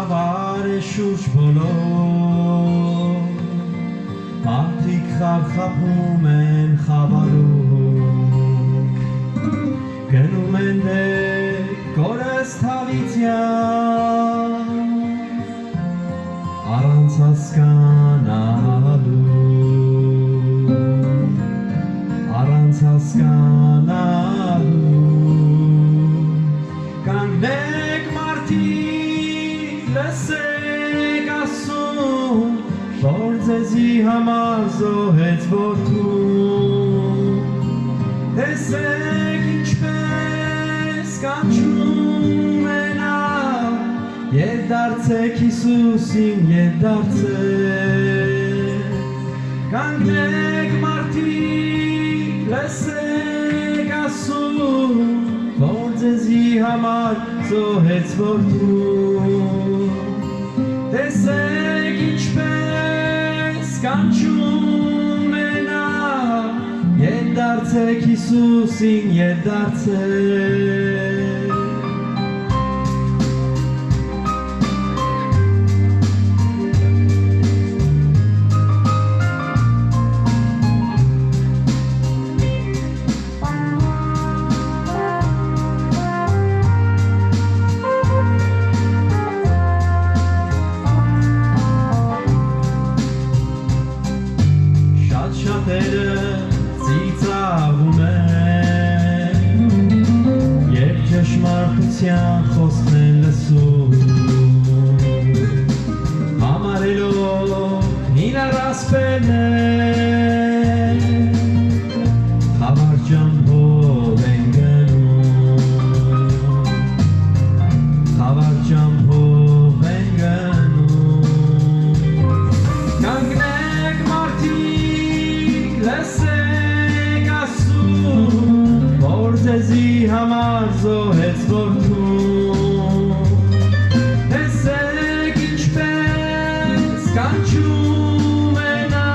Խավար է շուրջ բոլոր մարդիկ խաբխաբում են խավարում գնում են դեպ կորստավիթյան առանց հասկանալու առանց հասկանալու կանգնեք մարդիկ լսեք ասում որ ձեզի համար զոհեց որդուն տեսեք ինչպես կանչում է նա ետ դարձեք Հիսուսին ետ դարձեք կանգնեք մարդիկ լսեք ասում որ ձեզի համար զոհեց որդուն տեսեք ինչպես կանչում է նա ետ դարձեք Հիսուսին ետ դարձեք շատերը ծիծաղում են երբ ճշմարտության խոսքն են լսում համարելով իրար ասպելներ խավար ճամփով են գնում խավար ճամփով են գնում կանգնեք մարդիկ լսեք ասում որ ձեզի համար զոհեց որդուն տեսեք ինչպես կանչում է նա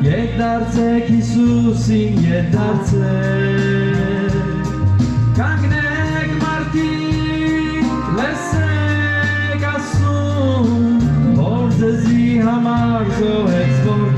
ետ դարձեք Հիսուսին ետ դարձեք կանգնեք մարդիկ լսեք ասում որ ձեզի համար զոհեց որդուն